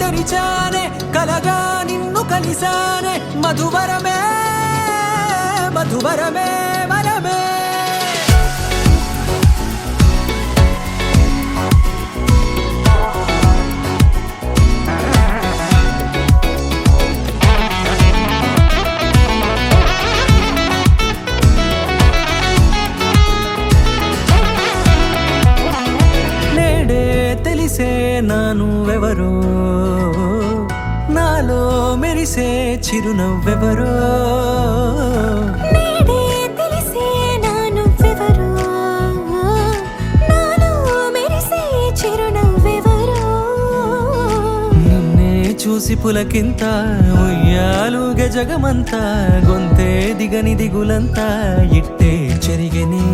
తెరిచానే కలగా నిన్ను కలిసానే మధువరమే మధువరమే వరమే నానువెవరో నాలో మెరిసే చిరునవ్వెవరో నేడే తెలిసే నానువెవరో నాలో మెరిసే చిరునవ్వెవరో నిన్నే చూసి పులకింత ఉయ్యాలుగే జగమంతా గొంతే దిగని దిగులంతా ఇట్టే చెరిగెనే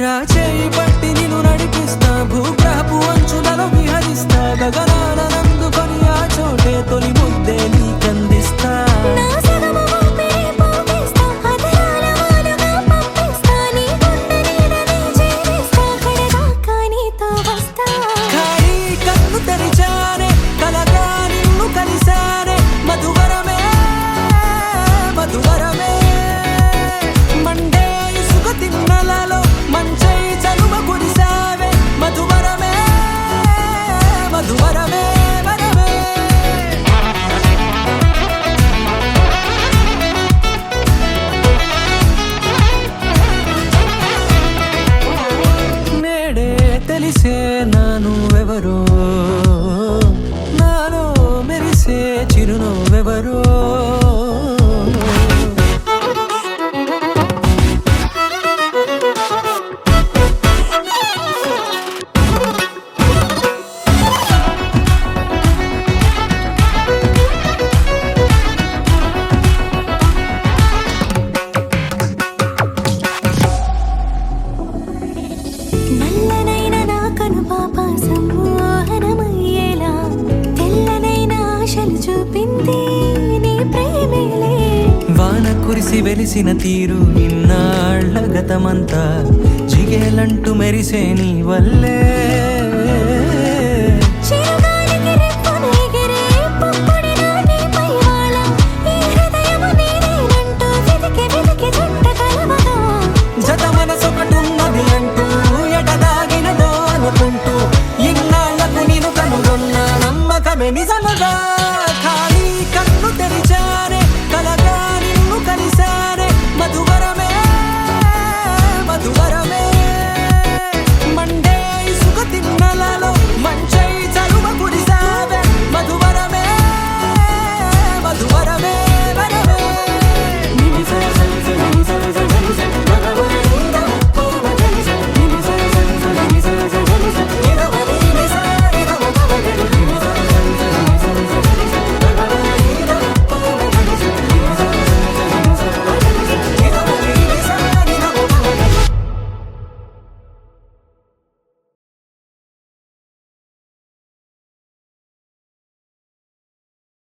రాచేయి పట్టి నిన్ను నడిపిస్తా భూగ్రహపు అంచులలో విహరిస్తా గగనాల నందుకొని ఆ చోటే తొలి ముద్దే నీకందిస్తా నా సగము ఊపిరి పోగేస్తా అదరాల వాలుగా పంపిస్తా నీ గుండె నీడనే చేరిస్తా కడదాకా నీతో వస్తా ఖాళీ కన్ను తెరిచానే కలగా నిన్ను కలిసానే మధువరమే మధువరమే మండే ఇసుక తిన్నలలో మంచై చలువ కురిసావే మధువరమే మధువరమే వరమే నేడే తెలిసే నానువెవరో నాలో మెరిసే చిరునవ్వెవరో నల్లనైన నా కనుపాప సమ్మోహనమయ్యేలా తెల్లనైన ఆశలు చూపింది నీ ప్రేమేలే వాన కురిసి వెలిసిన తీరు ఇన్నాళ్ల గతమంతా జిగేలంటూ మెరిసే నీ వల్లే